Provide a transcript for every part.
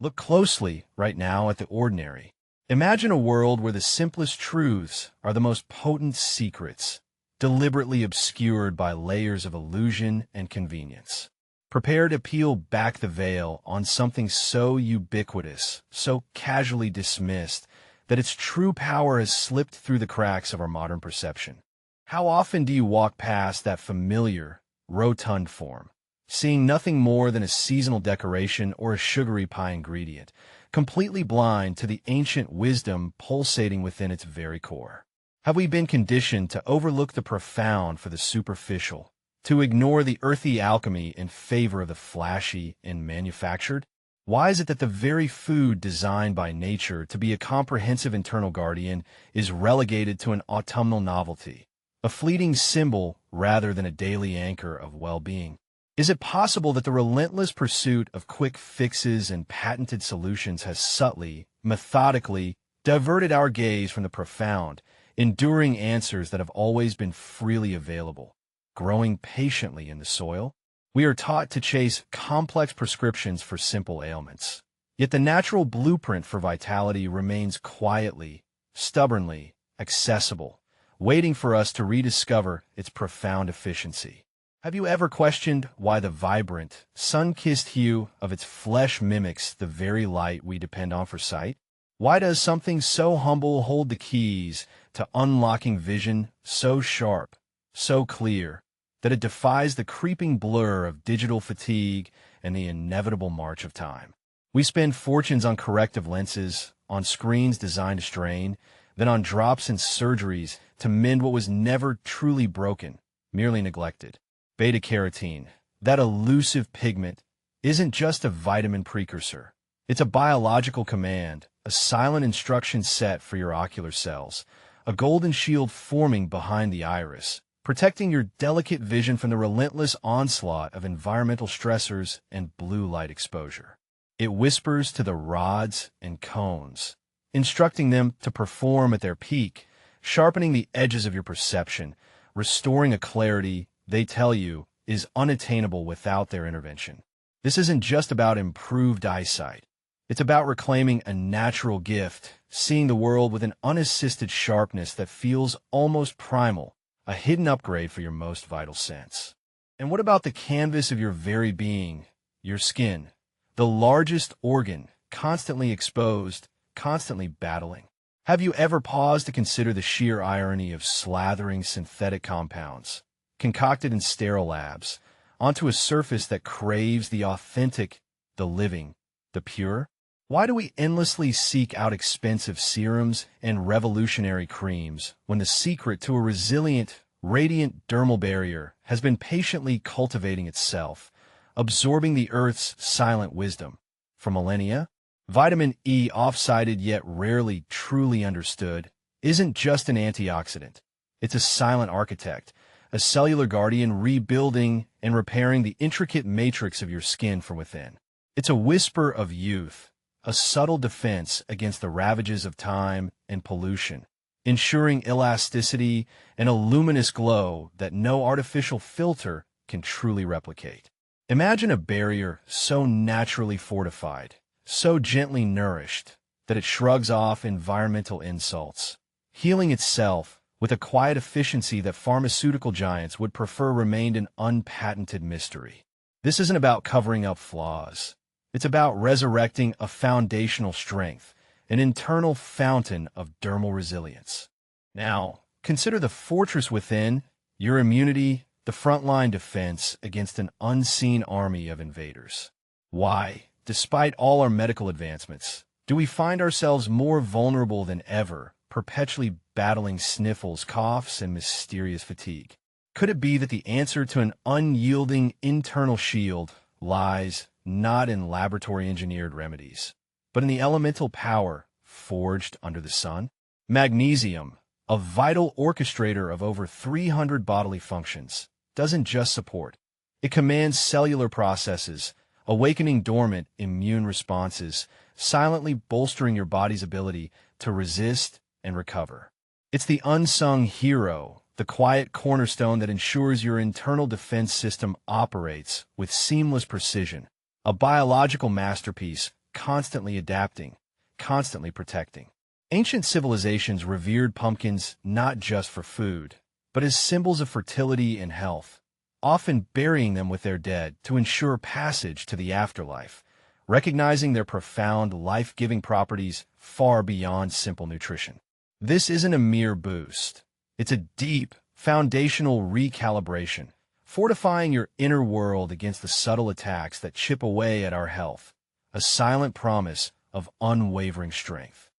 Look closely right now at the ordinary. Imagine a world where the simplest truths are the most potent secrets, deliberately obscured by layers of illusion and convenience. Prepare to peel back the veil on something so ubiquitous, so casually dismissed, that its true power has slipped through the cracks of our modern perception. How often do you walk past that familiar, rotund form, seeing nothing more than a seasonal decoration or a sugary pie ingredient, completely blind to the ancient wisdom pulsating within its very core? Have we been conditioned to overlook the profound for the superficial, to ignore the earthy alchemy in favor of the flashy and manufactured? Why is it that the very food designed by nature to be a comprehensive internal guardian is relegated to an autumnal novelty, a fleeting symbol rather than a daily anchor of well-being? Is it possible that the relentless pursuit of quick fixes and patented solutions has subtly, methodically, diverted our gaze from the profound, enduring answers that have always been freely available, growing patiently in the soil? We are taught to chase complex prescriptions for simple ailments. Yet the natural blueprint for vitality remains quietly, stubbornly, accessible, waiting for us to rediscover its profound efficiency. Have you ever questioned why the vibrant, sun-kissed hue of its flesh mimics the very light we depend on for sight? Why does something so humble hold the keys to unlocking vision so sharp, so clear, that it defies the creeping blur of digital fatigue and the inevitable march of time? We spend fortunes on corrective lenses, on screens designed to strain, then on drops and surgeries to mend what was never truly broken, merely neglected. Beta-carotene, that elusive pigment, isn't just a vitamin precursor. It's a biological command, a silent instruction set for your ocular cells, a golden shield forming behind the iris, protecting your delicate vision from the relentless onslaught of environmental stressors and blue light exposure. It whispers to the rods and cones, instructing them to perform at their peak, sharpening the edges of your perception, restoring a clarity they tell you is unattainable without their intervention. This isn't just about improved eyesight. It's about reclaiming a natural gift, seeing the world with an unassisted sharpness that feels almost primal, a hidden upgrade for your most vital sense. And what about the canvas of your very being, your skin, the largest organ, constantly exposed, constantly battling? Have you ever paused to consider the sheer irony of slathering synthetic compounds, concocted in sterile labs, onto a surface that craves the authentic, the living, the pure? Why do we endlessly seek out expensive serums and revolutionary creams when the secret to a resilient, radiant dermal barrier has been patiently cultivating itself, absorbing the Earth's silent wisdom? For millennia, vitamin E, oft-cited yet rarely truly understood, isn't just an antioxidant. It's a silent architect, a cellular guardian rebuilding and repairing the intricate matrix of your skin from within. It's a whisper of youth, a subtle defense against the ravages of time and pollution, ensuring elasticity and a luminous glow that no artificial filter can truly replicate. Imagine a barrier so naturally fortified, so gently nourished, that it shrugs off environmental insults, healing itself with a quiet efficiency that pharmaceutical giants would prefer remained an unpatented mystery. This isn't about covering up flaws. It's about resurrecting a foundational strength, an internal fountain of dermal resilience. Now, consider the fortress within, your immunity, the frontline defense against an unseen army of invaders. Why, despite all our medical advancements, do we find ourselves more vulnerable than ever, perpetually battling sniffles, coughs, and mysterious fatigue? Could it be that the answer to an unyielding internal shield lies not in laboratory-engineered remedies, but in the elemental power forged under the sun? Magnesium, a vital orchestrator of over 300 bodily functions, doesn't just support. It commands cellular processes, awakening dormant immune responses, silently bolstering your body's ability to resist and recover. It's the unsung hero, the quiet cornerstone that ensures your internal defense system operates with seamless precision, a biological masterpiece constantly adapting, constantly protecting. Ancient civilizations revered pumpkins not just for food, but as symbols of fertility and health, often burying them with their dead to ensure passage to the afterlife, recognizing their profound life-giving properties far beyond simple nutrition. This isn't a mere boost. It's a deep, foundational recalibration, fortifying your inner world against the subtle attacks that chip away at our health, a silent promise of unwavering strength.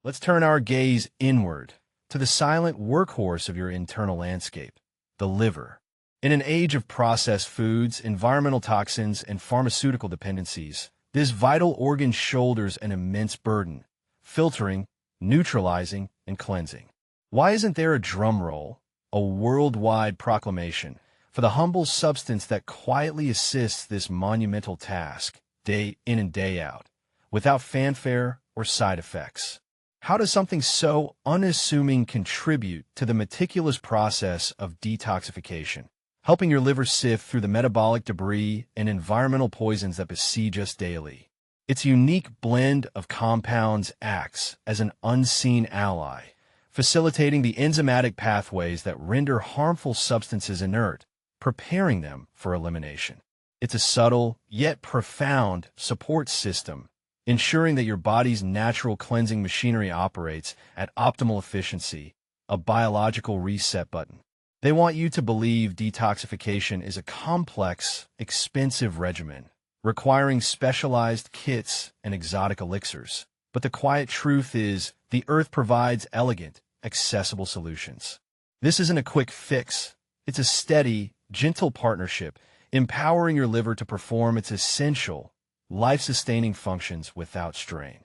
Let's turn our gaze inward to the silent workhorse of your internal landscape, the liver. In an age of processed foods, environmental toxins, and pharmaceutical dependencies, this vital organ shoulders an immense burden, filtering, neutralizing, and cleansing. Why isn't there a drum roll, a worldwide proclamation, for the humble substance that quietly assists this monumental task, day in and day out, without fanfare or side effects? How does something so unassuming contribute to the meticulous process of detoxification, helping your liver sift through the metabolic debris and environmental poisons that besiege us daily? Its unique blend of compounds acts as an unseen ally, facilitating the enzymatic pathways that render harmful substances inert, preparing them for elimination. It's a subtle, yet profound, support system, ensuring that your body's natural cleansing machinery operates at optimal efficiency, a biological reset button. They want you to believe detoxification is a complex, expensive regimen, requiring specialized kits and exotic elixirs. But the quiet truth is, the earth provides elegant, accessible solutions. This isn't a quick fix. It's a steady, gentle partnership, empowering your liver to perform its essential, life-sustaining functions without strain.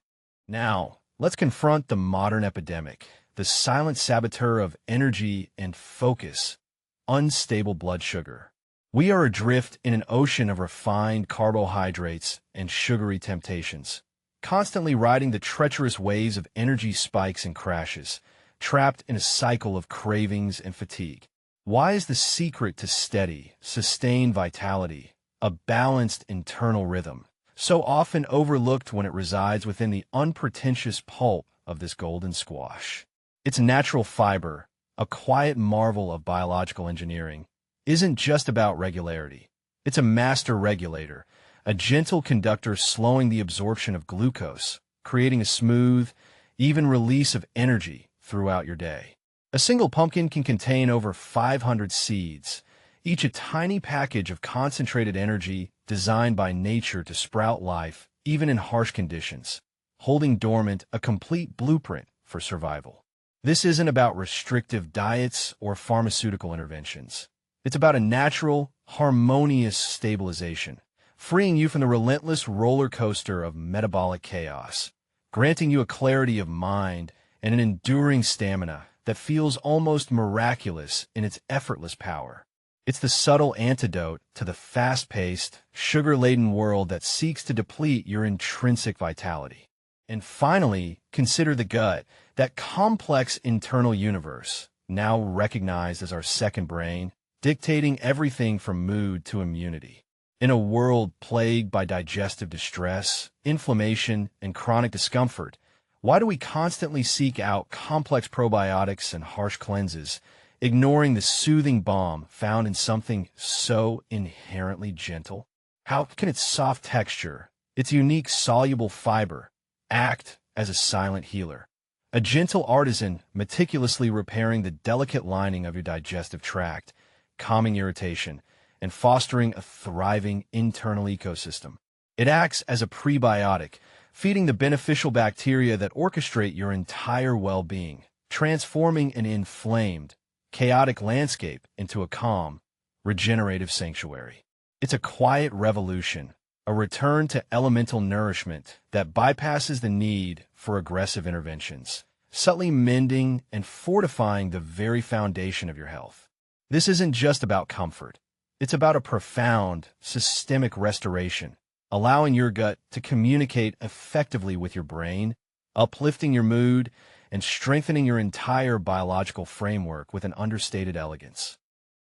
Now, let's confront the modern epidemic, the silent saboteur of energy and focus, unstable blood sugar. We are adrift in an ocean of refined carbohydrates and sugary temptations, constantly riding the treacherous waves of energy spikes and crashes, trapped in a cycle of cravings and fatigue. Why is the secret to steady, sustained vitality, a balanced internal rhythm, so often overlooked when it resides within the unpretentious pulp of this golden squash? Its natural fiber, a quiet marvel of biological engineering, isn't just about regularity. It's a master regulator, a gentle conductor slowing the absorption of glucose, creating a smooth, even release of energy throughout your day. A single pumpkin can contain over 500 seeds, each a tiny package of concentrated energy designed by nature to sprout life, even in harsh conditions, holding dormant a complete blueprint for survival. This isn't about restrictive diets or pharmaceutical interventions. It's about a natural, harmonious stabilization, freeing you from the relentless roller coaster of metabolic chaos, granting you a clarity of mind and an enduring stamina that feels almost miraculous in its effortless power. It's the subtle antidote to the fast-paced, sugar-laden world that seeks to deplete your intrinsic vitality. And finally, consider the gut, that complex internal universe, now recognized as our second brain, dictating everything from mood to immunity. In a world plagued by digestive distress, inflammation, and chronic discomfort, why do we constantly seek out complex probiotics and harsh cleanses, ignoring the soothing balm found in something so inherently gentle? How can its soft texture, its unique soluble fiber, act as a silent healer? A gentle artisan meticulously repairing the delicate lining of your digestive tract, calming irritation, and fostering a thriving internal ecosystem. It acts as a prebiotic, feeding the beneficial bacteria that orchestrate your entire well-being, transforming an inflamed, chaotic landscape into a calm, regenerative sanctuary. It's a quiet revolution, a return to elemental nourishment that bypasses the need for aggressive interventions, subtly mending and fortifying the very foundation of your health. This isn't just about comfort. It's about a profound, systemic restoration, allowing your gut to communicate effectively with your brain, uplifting your mood, and strengthening your entire biological framework with an understated elegance.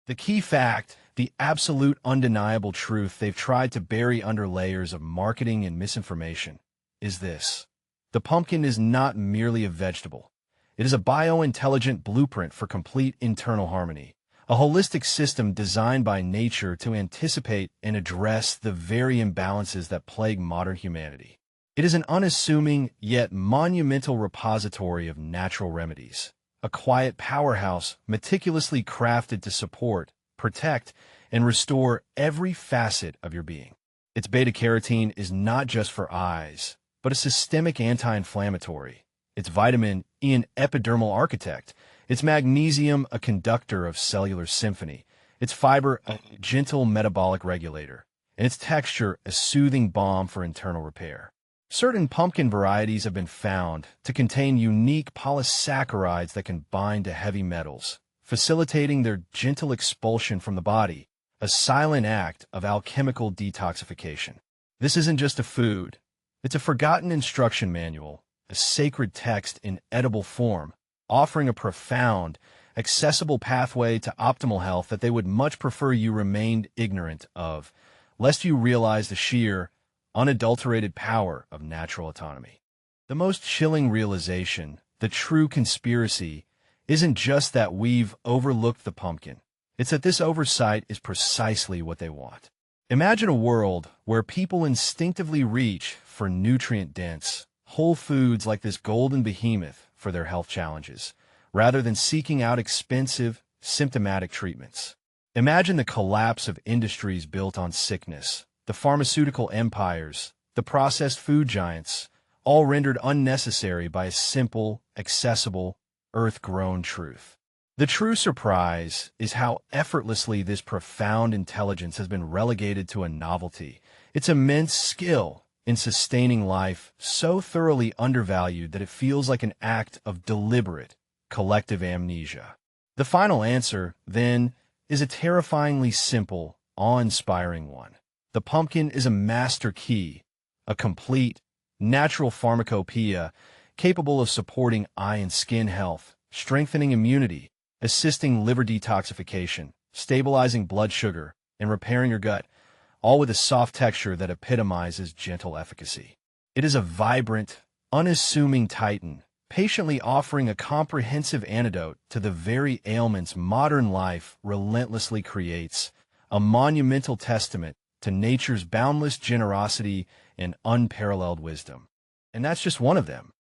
The key fact, the absolute undeniable truth they've tried to bury under layers of marketing and misinformation, is this. The pumpkin is not merely a vegetable. It is a biointelligent blueprint for complete internal harmony, a holistic system designed by nature to anticipate and address the very imbalances that plague modern humanity. It is an unassuming yet monumental repository of natural remedies, a quiet powerhouse meticulously crafted to support, protect, and restore every facet of your being. Its beta-carotene is not just for eyes, but a systemic anti-inflammatory. Its vitamin E an epidermal architect, its magnesium a conductor of cellular symphony, its fiber a gentle metabolic regulator, and its texture a soothing balm for internal repair. Certain pumpkin varieties have been found to contain unique polysaccharides that can bind to heavy metals, facilitating their gentle expulsion from the body, a silent act of alchemical detoxification. This isn't just a food. It's a forgotten instruction manual, a sacred text in edible form, offering a profound, accessible pathway to optimal health that they would much prefer you remained ignorant of, lest you realize the sheer, unadulterated power of natural autonomy. The most chilling realization, the true conspiracy, isn't just that we've overlooked the pumpkin. It's that this oversight is precisely what they want. Imagine a world where people instinctively reach for nutrient-dense, whole foods like this golden behemoth for their health challenges, rather than seeking out expensive, symptomatic treatments. Imagine the collapse of industries built on sickness, the pharmaceutical empires, the processed food giants, all rendered unnecessary by a simple, accessible, earth-grown truth. The true surprise is how effortlessly this profound intelligence has been relegated to a novelty, its immense skill in sustaining life so thoroughly undervalued that it feels like an act of deliberate, collective amnesia. The final answer, then, is a terrifyingly simple, awe-inspiring one. The pumpkin is a master key, a complete, natural pharmacopoeia capable of supporting eye and skin health, strengthening immunity, assisting liver detoxification, stabilizing blood sugar, and repairing your gut, all with a soft texture that epitomizes gentle efficacy. It is a vibrant, unassuming titan, patiently offering a comprehensive antidote to the very ailments modern life relentlessly creates, a monumental testament to nature's boundless generosity and unparalleled wisdom. And that's just one of them.